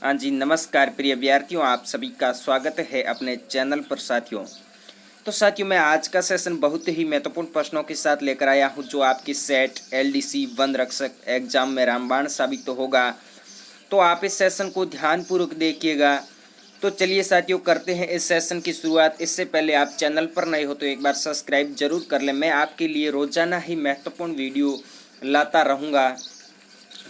हाँ जी, नमस्कार प्रिय विद्यार्थियों, आप सभी का स्वागत है अपने चैनल पर साथियों। तो साथियों, मैं आज का सेशन बहुत ही महत्वपूर्ण प्रश्नों के साथ लेकर आया हूँ जो आपकी सेट एलडीसी वन रक्षक एग्जाम में रामबाण साबित तो होगा। तो आप इस सेशन को ध्यानपूर्वक देखिएगा। तो चलिए साथियों, करते हैं इस सेशन की शुरुआत। इससे पहले आप चैनल पर नए हो तो एक बार सब्सक्राइब जरूर कर लें। मैं आपके लिए रोजाना ही महत्वपूर्ण वीडियो लाता रहूँगा।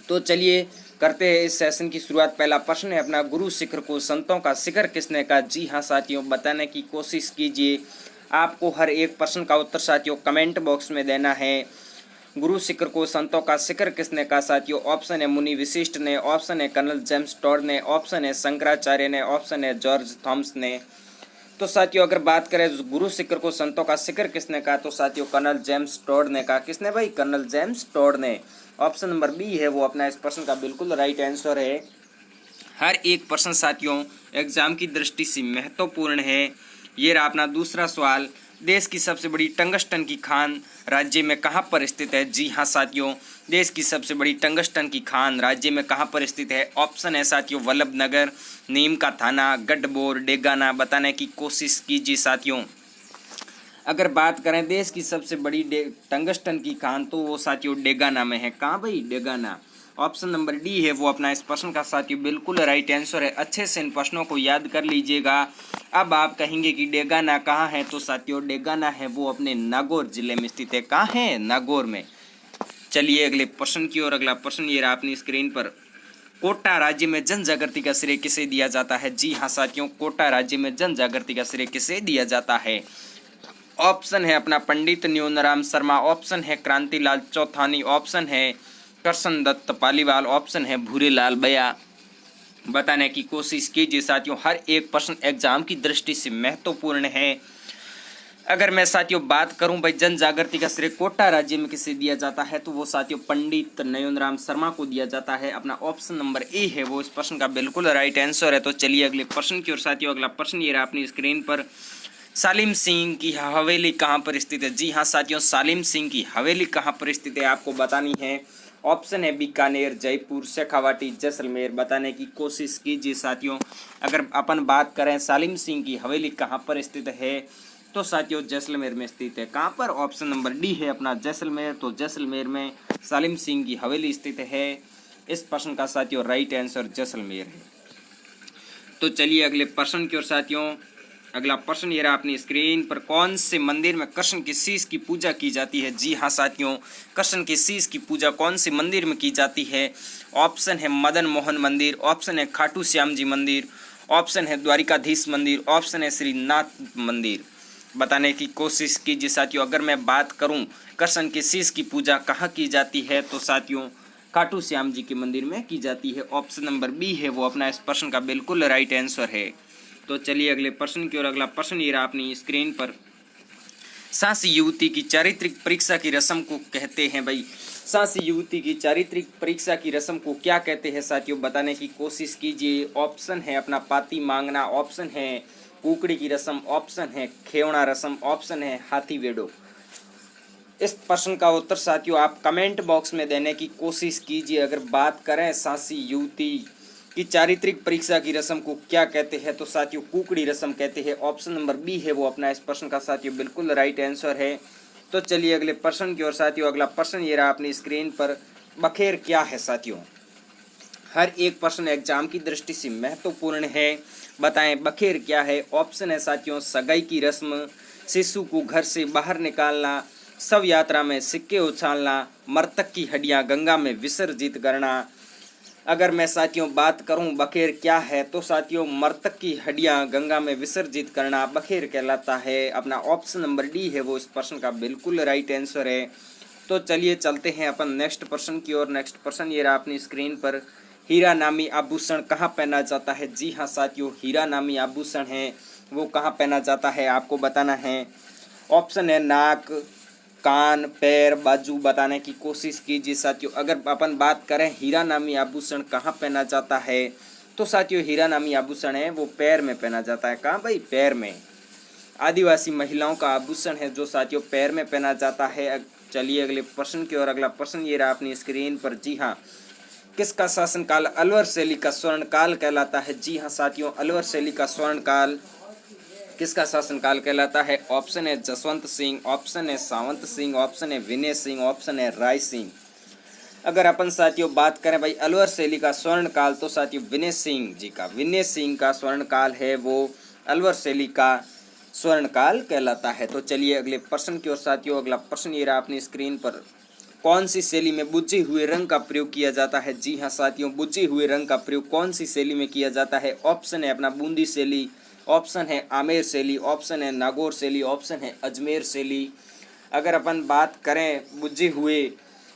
तो चलिए करते हैं इस सेशन की शुरुआत। पहला प्रश्न है अपना, गुरु शिखर को संतों का शिखर किसने कहा? जी हाँ साथियों, बताने की कोशिश कीजिए। आपको हर एक प्रश्न का उत्तर साथियों कमेंट बॉक्स में देना है। गुरु शिखर को संतों का शिखर किसने कहा साथियों? ऑप्शन है मुनि वशिष्ठ ने, ऑप्शन है कर्नल जेम्स टॉड ने, ऑप्शन है शंकराचार्य ने, ऑप्शन है जॉर्ज थॉमस ने। तो साथियों अगर बात करें गुरु शिखर को संतों का शिखर किसने कहा, तो साथियों कर्नल जेम्स टॉड ने कहा। किसने भाई? कर्नल जेम्स टॉड ने। ऑप्शन नंबर बी है वो अपना इस प्रश्न का बिल्कुल राइट आंसर है। हर एक प्रश्न साथियों एग्जाम की दृष्टि से महत्वपूर्ण है। ये रहा अपना दूसरा सवाल, देश की सबसे बड़ी टंगस्टन की खान राज्य में कहाँ पर स्थित है? जी हाँ साथियों, देश की सबसे बड़ी टंगस्टन की खान राज्य में कहाँ पर स्थित है? ऑप्शन है साथियों वल्लभ नगर, नीम का थाना, गढ़बोर, डेगाना। बताने की कोशिश कीजिए साथियों। अगर बात करें देश की सबसे बड़ी टंगस्टन की खान, तो वो साथियों डेगाना में है। कहाँ भाई? डेगाना। ऑप्शन नंबर डी है वो अपना इस प्रश्न का साथियों बिल्कुल राइट आंसर है। अच्छे से इन प्रश्नों को याद कर लीजिएगा। अब आप कहेंगे कि डेगाना कहाँ है, तो साथियों डेगाना है वो अपने नागौर जिले में स्थित है। कहाँ है? नागौर में। चलिए अगले प्रश्न की ओर। अगला प्रश्न ये रहा अपनी स्क्रीन पर, कोटा राज्य में जन जागृति का श्रेय किसे दिया जाता है? जी हाँ साथियों, कोटा राज्य में जन जागृति का श्रेय किसे दिया जाता है? ऑप्शन है अपना पंडित न्योनाराम शर्मा, ऑप्शन है क्रांतिलाल चौथानी, ऑप्शन है करसन दत्त पालीवाल, ऑप्शन है भूरेलाल बया। बताने की कोशिश कीजिए साथियों। हर एक प्रश्न एग्जाम की दृष्टि से महत्वपूर्ण है। अगर मैं साथियों बात करूं भाई जन जागृति का श्रेय कोटा राज्य में किसे दिया जाता है, तो वो साथियों पंडित नयोनराम शर्मा को दिया जाता है। अपना ऑप्शन नंबर ए है वो इस प्रश्न का बिल्कुल राइट आंसर है। तो चलिए अगले प्रश्न की ओर साथियों। अगला प्रश्न ये रहा अपनी स्क्रीन पर, सालिम सिंह की हवेली कहाँ पर स्थित है? जी हाँ साथियों, सालिम सिंह की हवेली कहाँ पर स्थित है आपको बतानी है। ऑप्शन है बीकानेर, जयपुर, शेखावाटी, जैसलमेर। बताने की कोशिश कीजिए साथियों। अगर अपन बात करें सालिम सिंह की हवेली कहाँ पर स्थित है, तो साथियों जैसलमेर में स्थित है। कहाँ पर? ऑप्शन नंबर डी है अपना जैसलमेर। तो जैसलमेर में सालिम सिंह की हवेली स्थित है। इस प्रश्न का साथियों राइट आंसर जैसलमेर है। तो चलिए अगले प्रश्न की ओर साथियों। अगला प्रश्न ये रहा अपनी स्क्रीन पर, कौन से मंदिर में कृष्ण के शीश की पूजा की जाती है? जी हाँ साथियों, कृष्ण के शीश की पूजा कौन से मंदिर में की जाती है? ऑप्शन है मदन मोहन मंदिर, ऑप्शन है खाटू श्याम जी मंदिर, ऑप्शन है द्वारिकाधीश मंदिर, ऑप्शन है श्रीनाथ मंदिर। बताने की कोशिश कीजिए साथियों। अगर मैं बात करूं कृष्ण के शीश की पूजा कहाँ की जाती है, तो साथियों खाटू श्याम जी के मंदिर में की जाती है। ऑप्शन नंबर बी है वो अपना इस प्रश्न का बिल्कुल राइट आंसर है। तो चलिए अगले प्रश्न की ओर। अगला प्रश्न ये रहा अपनी स्क्रीन पर, सासी युवती की चारित्रिक परीक्षा की रस्म को कहते हैं भाई, सासी युवती की चारित्रिक परीक्षा की रस्म को क्या कहते हैं साथियों? बताने की कोशिश कीजिए। ऑप्शन है अपना पाती मांगना, ऑप्शन है कुकड़ी की रस्म, ऑप्शन है खेवना रस्म, ऑप्शन है हाथी वेडो। इस प्रश्न का उत्तर साथियों आप कमेंट बॉक्स में देने की कोशिश कीजिए। अगर बात करें सासी युवती की चारित्रिक परीक्षा की रस्म को क्या कहते हैं, तो साथियों कुकड़ी रस्म कहते हैं। ऑप्शन नंबर बी है वो अपना इस प्रश्न का साथियों बिल्कुल राइट आंसर है। तो चलिए अगले प्रश्न की ओर साथियों। अगला प्रश्न ये रहा अपनी स्क्रीन पर, बखेर क्या है साथियों? हर एक प्रश्न एग्जाम की दृष्टि से महत्वपूर्ण है। बताएं बखेर क्या है? ऑप्शन है साथियों सगाई की रस्म, शिशु को घर से बाहर निकालना, शव यात्रा में सिक्के उछालना, मृतक की हड्डियां गंगा में विसर्जित करना। अगर मैं साथियों बात करूं बखेर क्या है, तो साथियों मृतक की हड्डियां गंगा में विसर्जित करना बखेर कहलाता है। अपना ऑप्शन नंबर डी है वो इस प्रश्न का बिल्कुल राइट आंसर है। तो चलिए चलते हैं अपन नेक्स्ट प्रश्न की ओर। नेक्स्ट प्रश्न ये रहा अपनी स्क्रीन पर, हीरा नामी आभूषण कहाँ पहना जाता है? जी हाँ साथियों, हीरा नामी आभूषण है वो कहाँ पहना जाता है आपको बताना है। ऑप्शन है नाक, कान, पैर, बाजू। बताने की कोशिश कीजिए साथियों। अगर अपन बात करें हीरा नामी आभूषण कहाँ पहना जाता है, तो साथियों हीरा नामी आभूषण है वो पैर में पहना जाता है। कहाँ भाई? पैर में। आदिवासी महिलाओं का आभूषण है जो साथियों पैर में पहना जाता है। चलिए अगले प्रश्न की ओर। अगला प्रश्न ये रहा अपनी स्क्रीन पर, जी हाँ, किसका शासनकाल अलवर शैली का स्वर्ण काल कहलाता है? जी हाँ साथियों, अलवर शैली का स्वर्ण काल किसका शासनकाल कहलाता है? ऑप्शन है जसवंत सिंह, ऑप्शन है सावंत सिंह, ऑप्शन है विनय सिंह, ऑप्शन है राय सिंह। अगर अपन साथियों बात करें भाई अलवर शैली का स्वर्ण काल, तो साथियों विनय सिंह जी का, विनय सिंह का स्वर्ण काल है वो अलवर शैली का स्वर्ण काल कहलाता है। तो चलिए अगले प्रश्न की ओर साथियों। अगला प्रश्न ये रहा अपनी स्क्रीन पर, कौन सी शैली में बुझे हुए रंग का प्रयोग किया जाता है? जी हाँ साथियों, बुझे हुए रंग का प्रयोग कौन सी शैली में किया जाता है? ऑप्शन है अपना बूंदी शैली, ऑप्शन है आमेर शैली, ऑप्शन है नागौर शैली, ऑप्शन है अजमेर शैली। अगर अपन बात करें बुझे हुए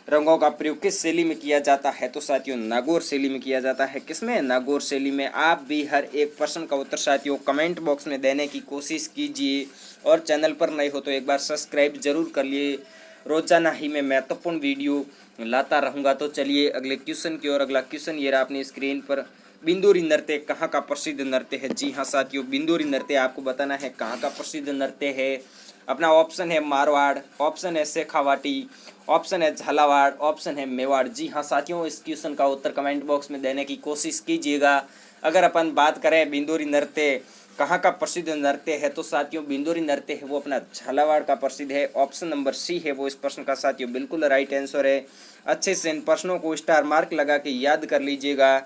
रंगों का प्रयोग किस शैली में किया जाता है, तो साथियों नागौर शैली में किया जाता है। किसमें? नागौर शैली में। आप भी हर एक प्रश्न का उत्तर साथियों कमेंट बॉक्स में देने की कोशिश कीजिए और चैनल पर नए हो तो एक बार सब्सक्राइब जरूर कर लिए। रोजाना ही मैं महत्वपूर्ण वीडियो लाता रहूँगा। तो चलिए अगले क्वेश्चन की ओर। अगला क्वेश्चन ये रहा अपनी स्क्रीन पर, बिंदुरी नृत्य कहाँ का प्रसिद्ध नृत्य है? जी हाँ साथियों, बिंदुरी नृत्य आपको बताना है कहाँ का प्रसिद्ध नृत्य है। अपना ऑप्शन है मारवाड़, ऑप्शन है शेखावाटी, ऑप्शन है झालावाड़, ऑप्शन है मेवाड़। जी हाँ साथियों, इस क्वेश्चन का उत्तर कमेंट बॉक्स में देने की कोशिश कीजिएगा। अगर अपन बात करें बिंदुरी नृत्य कहाँ का प्रसिद्ध नृत्य है, तो साथियों बिंदुरी नृत्य है वो अपना झालावाड़ का प्रसिद्ध है। ऑप्शन नंबर सी है वो इस प्रश्न का साथियों बिल्कुल राइट आंसर है। अच्छे से इन प्रश्नों को स्टार मार्क लगा के याद कर लीजिएगा,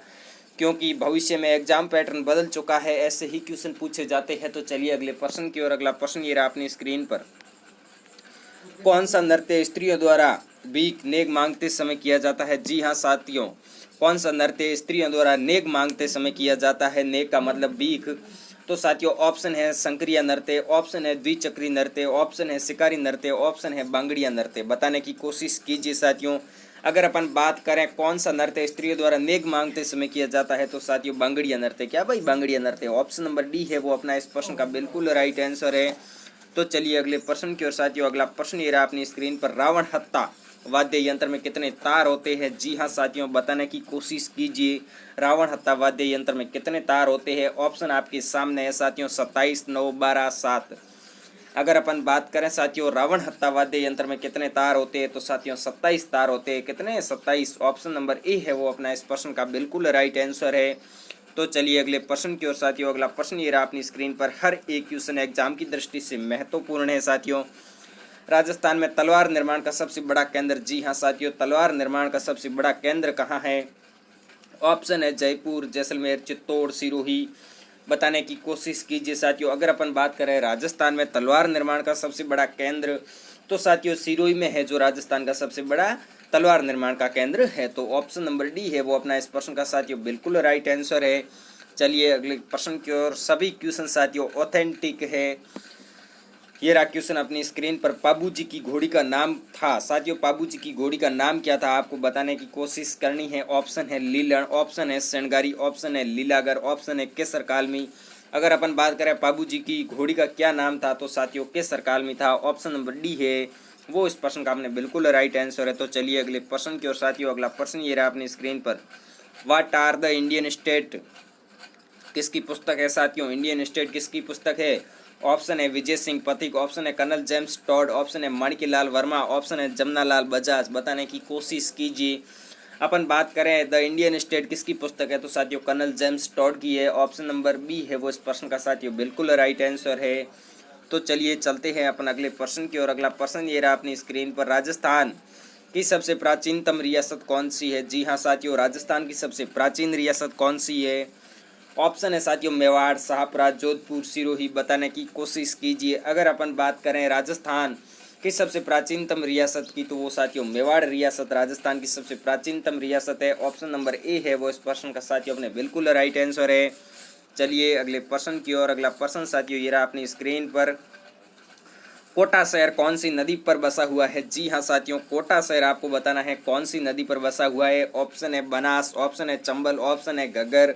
क्योंकि भविष्य में एग्जाम पैटर्न बदल चुका है, ऐसे ही क्वेश्चन पूछे जाते हैं। तो चलिए अगले प्रश्न की ओर। अगला प्रश्न ये रहा अपनी स्क्रीन पर, कौन सा नृत्य स्त्रियों द्वारा भीख नेक मांगते समय किया जाता है? जी हाँ साथियों, कौन सा नृत्य स्त्रियों द्वारा नेक मांगते समय किया जाता है? नेक का मतलब भीख। तो साथियों ऑप्शन है संक्रिया नृत्य, ऑप्शन है द्विचक्री नृत्य, ऑप्शन है शिकारी नृत्य, ऑप्शन है बांगड़िया नृत्य। बताने की कोशिश कीजिए साथियों। अगर अपन बात करें कौन सा नृत्य स्त्रियों द्वारा नेक मांगते समय किया जाता है, तो साथियों बांगड़िया नृत्य। क्या भाई? बांगड़िया नृत्य। ऑप्शन नंबर डी है वो अपना इस प्रश्न का बिल्कुल राइट आंसर है। तो चलिए अगले प्रश्न की ओर साथियों। अगला प्रश्न ये रहा अपनी स्क्रीन पर, रावण हत्ता वाद्य यंत्र में कितने तार होते हैं? जी हाँ साथियों, बताने की कोशिश कीजिए। रावण हत्ता वाद्य यंत्र में कितने तार होते हैं? ऑप्शन आपके सामने है साथियों, 27, 9, 12, 7। अगर अपन बात करें साथियों रावण हत्ता वाद्य यंत्र में कितने तार होते हैं, तो साथियों 27 तार होते हैं। कितने? 27। ऑप्शन नंबर ए है वो अपना इस प्रश्न का बिल्कुल राइट आंसर है। तो चलिए अगले प्रश्न की ओर साथियों। अगला प्रश्न ये रहा अपनी स्क्रीन पर, हर एक क्वेश्चन एग्जाम की दृष्टि से महत्वपूर्ण है साथियों। राजस्थान में तलवार निर्माण का सबसे बड़ा केंद्र? जी हाँ साथियों, तलवार निर्माण का सबसे बड़ा केंद्र कहाँ है? ऑप्शन है जयपुर, जैसलमेर, चित्तौड़, सिरोही। बताने की कोशिश कीजिए साथियों। अगर अपन बात करें राजस्थान में तलवार निर्माण का सबसे बड़ा केंद्र, तो साथियों सिरोही में है जो राजस्थान का सबसे बड़ा तलवार निर्माण का केंद्र है। तो ऑप्शन नंबर डी है वो अपना इस प्रश्न का साथियों बिल्कुल राइट आंसर है। चलिए अगले प्रश्न की ओर। सभी क्वेश्चन साथियों ऑथेंटिक है। ये रहा क्वेश्चन अपनी स्क्रीन पर, पाबूजी की घोड़ी का नाम था। साथियों पाबूजी की घोड़ी का नाम क्या था, आपको बताने की कोशिश करनी है। ऑप्शन है लीलन, ऑप्शन है सेनगारी, ऑप्शन है लीलागर, ऑप्शन है केसर कालमी। अगर अपन बात करें पाबूजी की घोड़ी का क्या नाम था, तो साथियों केसर कालमी था। ऑप्शन नंबर डी है वो इस प्रश्न का आपने बिल्कुल राइट आंसर है। तो चलिए अगले प्रश्न की ओर साथियों। अगला प्रश्न ये रहा अपनी स्क्रीन पर, what are the Indian state किसकी पुस्तक है साथियों? इंडियन स्टेट किसकी पुस्तक है? ऑप्शन है विजय सिंह पथिक, ऑप्शन है कर्नल जेम्स टॉड, ऑप्शन है माणिक्यलाल वर्मा, ऑप्शन है जमनालाल बजाज। बताने की कोशिश कीजिए। अपन बात करें द इंडियन स्टेट किसकी पुस्तक है, तो साथियों कर्नल जेम्स टॉड की है। ऑप्शन नंबर बी है वो इस प्रश्न का साथियों बिल्कुल राइट आंसर है। तो चलिए चलते हैं अपन अगले प्रश्न की ओर। अगला प्रश्न ये रहा अपनी स्क्रीन पर, राजस्थान की सबसे प्राचीनतम रियासत कौन सी है? जी हाँ साथियों, राजस्थान की सबसे प्राचीन रियासत कौन सी है? ऑप्शन है साथियों मेवाड़, शाहपुरा, जोधपुर, सिरोही। बताने की कोशिश कीजिए। अगर अपन बात करें राजस्थान की सबसे प्राचीनतम रियासत की, तो वो साथियों मेवाड़ रियासत राजस्थान की सबसे प्राचीनतम रियासत है। ऑप्शन नंबर ए है वो इस प्रश्न का साथियों अपने बिल्कुल राइट आंसर है। चलिए अगले प्रश्न की ओर। अगला प्रश्न साथियों ये रहा अपनी स्क्रीन पर, कोटा शहर कौन सी नदी पर बसा हुआ है? जी हाँ साथियों, कोटा शहर आपको बताना है कौन सी नदी पर बसा हुआ है। ऑप्शन है बनास, ऑप्शन है चंबल, ऑप्शन है घग्गर,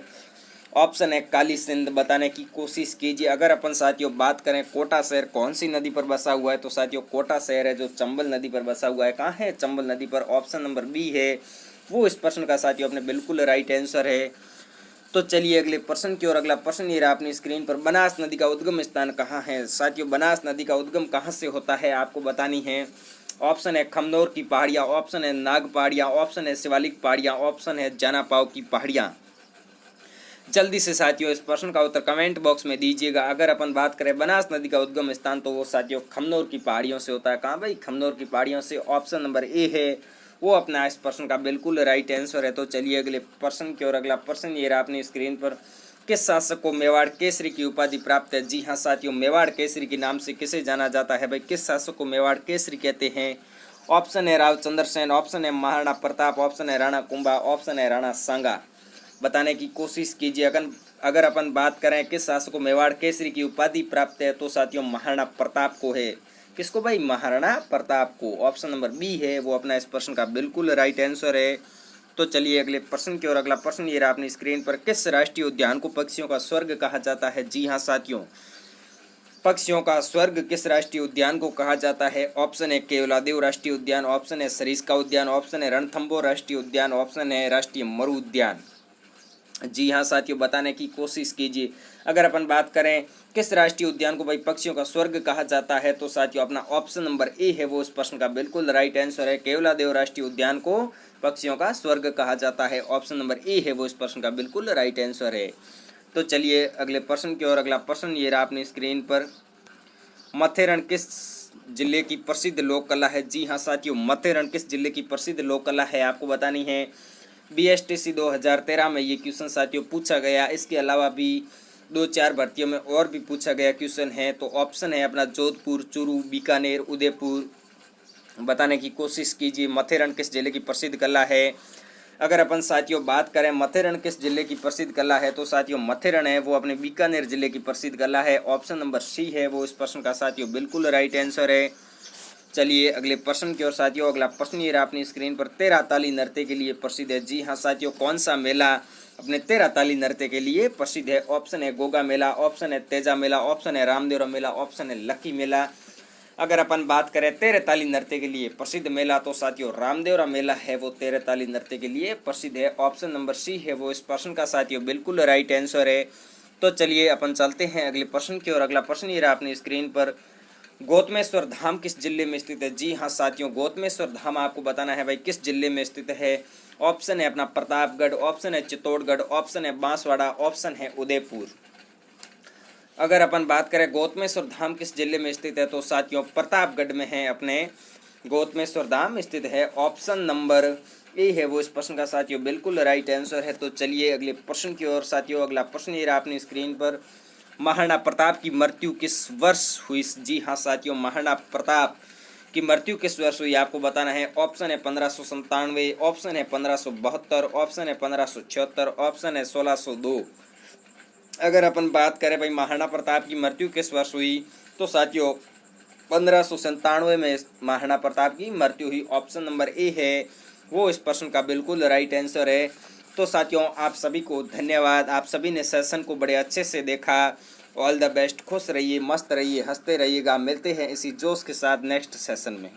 ऑप्शन है काली सिंध। बताने की कोशिश कीजिए। अगर अपन साथियों बात करें कोटा शहर कौन सी नदी पर बसा हुआ है, तो साथियों कोटा शहर है जो चंबल नदी पर बसा हुआ है। कहाँ है? चंबल नदी पर। ऑप्शन नंबर बी है वो इस प्रश्न का साथियों अपने बिल्कुल राइट आंसर है। तो चलिए अगले प्रश्न की ओर। अगला प्रश्न ये रहा अपनी स्क्रीन पर, बनास नदी का उद्गम स्थान कहाँ है। साथियों बनास नदी का उद्गम कहाँ से होता है आपको बतानी है। ऑप्शन है खमनोर की पहाड़ियाँ, ऑप्शन है नाग पहाड़ियाँ, ऑप्शन है शिवालिक पहाड़ियाँ, ऑप्शन है जानापाव की पहाड़ियाँ। जल्दी से साथियों इस प्रश्न का उत्तर कमेंट बॉक्स में दीजिएगा। अगर अपन बात करें बनास नदी का उद्गम स्थान तो वो साथियों खमनोर की पहाड़ियों से होता है। कहाँ भाई, खमनोर की पहाड़ियों से। ऑप्शन नंबर ए है वो अपना इस प्रश्न का बिल्कुल राइट आंसर है। तो चलिए अगले प्रश्न की ओर। अगला प्रश्न ये रहा अपनी स्क्रीन पर, किस शासक को मेवाड़ केसरी की उपाधि प्राप्त है। जी हाँ साथियों, मेवाड़ केसरी के नाम से किसे जाना जाता है भाई, किस शासक को मेवाड़ केसरी कहते हैं। ऑप्शन है रावचंद्र सेन, ऑप्शन है महाराणा प्रताप, ऑप्शन है राणा कुंभा, ऑप्शन है राणा सांगा। बताने की कोशिश कीजिए। अगर अपन बात करें किस शासक को मेवाड़ केसरी की उपाधि प्राप्त है तो साथियों महाराणा प्रताप को है। किसको भाई, महाराणा प्रताप को। ऑप्शन नंबर बी है वो अपना इस प्रश्न का बिल्कुल राइट आंसर है। तो चलिए अगले प्रश्न की ओर। अगला प्रश्न ये रहा अपनी स्क्रीन पर, किस राष्ट्रीय उद्यान को पक्षियों का स्वर्ग कहा जाता है। जी हाँ साथियों, पक्षियों का स्वर्ग किस राष्ट्रीय उद्यान को कहा जाता है। ऑप्शन है केवलादेव राष्ट्रीय उद्यान, ऑप्शन है सरिस्का उद्यान, ऑप्शन है रणथंभौर राष्ट्रीय उद्यान, ऑप्शन है राष्ट्रीय मरु उद्यान। जी हाँ साथियों, बताने की कोशिश कीजिए। अगर अपन बात करें किस राष्ट्रीय उद्यान को भाई पक्षियों का स्वर्ग कहा जाता है तो साथियों अपना ऑप्शन नंबर ए है वो इस प्रश्न का बिल्कुल राइट आंसर है। केवलादेव राष्ट्रीय उद्यान को पक्षियों का स्वर्ग कहा जाता है। ऑप्शन नंबर ए है वो इस प्रश्न का बिल्कुल राइट आंसर है। तो चलिए अगले प्रश्न की ओर। अगला प्रश्न ये रहा अपनी स्क्रीन पर, मथेरण किस जिले की प्रसिद्ध लोक कला है। जी हाँ साथियों, मथेरण किस जिले की प्रसिद्ध लोक कला है आपको बतानी है। BSTC 2013 में ये क्वेश्चन साथियों पूछा गया। इसके अलावा भी 2-4 भर्तियों में और भी पूछा गया क्वेश्चन है। तो ऑप्शन है अपना जोधपुर, चूरू, बीकानेर, उदयपुर। बताने की कोशिश कीजिए मथेरण किस जिले की प्रसिद्ध कला है। अगर अपन साथियों बात करें मथेरण किस जिले की प्रसिद्ध कला है तो साथियों मथेरण है वो अपने बीकानेर जिले की प्रसिद्ध कला है। ऑप्शन नंबर सी है वो इस प्रश्न का साथियों बिल्कुल राइट आंसर है। चलिए अगले प्रश्न की ओर साथियों। अगला प्रश्न ये रहा अपनी स्क्रीन पर, तेरह ताली नृत्य के लिए प्रसिद्ध है। जी हाँ साथियों, कौन सा मेला अपने तेरह ताली नृत्य के लिए प्रसिद्ध है। ऑप्शन है गोगा मेला, ऑप्शन है तेजा मेला, ऑप्शन है रामदेवरा मेला, ऑप्शन है लकी मेला। अगर अपन बात करें तेरह ताली नृत्य के लिए प्रसिद्ध मेला तो साथियों रामदेवरा मेला है वो तेरह ताली नृत्य के लिए प्रसिद्ध है। ऑप्शन नंबर सी है वो इस प्रश्न का साथियों बिल्कुल राइट आंसर है। तो चलिए अपन चलते हैं अगले प्रश्न की ओर। अगला प्रश्न ये रहा अपनी स्क्रीन पर, गौतमेश्वर धाम किस जिले में स्थित है। जी हाँ साथियों, गौतमेश्वर धाम आपको बताना है भाई किस जिले में स्थित है। ऑप्शन है अपना प्रतापगढ़, ऑप्शन है चित्तौड़गढ़, ऑप्शन है बांसवाड़ा, ऑप्शन है उदयपुर। अगर अपन बात करें गौतमेश्वर धाम किस जिले में स्थित है तो साथियों प्रतापगढ़ में है अपने गौतमेश्वर धाम स्थित है। ऑप्शन नंबर ए है वो इस प्रश्न का साथियों बिल्कुल राइट आंसर है। तो चलिए अगले प्रश्न की ओर साथियों। अगला प्रश्न ये रहा अपनी स्क्रीन पर, महाराणा प्रताप की मृत्यु किस वर्ष हुई। जी हाँ साथियों, महाराणा प्रताप की मृत्यु किस वर्ष हुई आपको बताना है। ऑप्शन है 1597, ऑप्शन है 1572, ऑप्शन है 1576, ऑप्शन है 1602। अगर अपन बात करें भाई महाराणा प्रताप की मृत्यु किस वर्ष हुई तो साथियों 1597 में महाराणा प्रताप की मृत्यु हुई। ऑप्शन नंबर ए है वो इस प्रश्न का बिल्कुल राइट आंसर है। तो साथियों आप सभी को धन्यवाद, आप सभी ने सेशन को बड़े अच्छे से देखा। ऑल द बेस्ट, खुश रहिए, मस्त रहिए, हंसते रहिएगा। मिलते हैं इसी जोश के साथ नेक्स्ट सेशन में।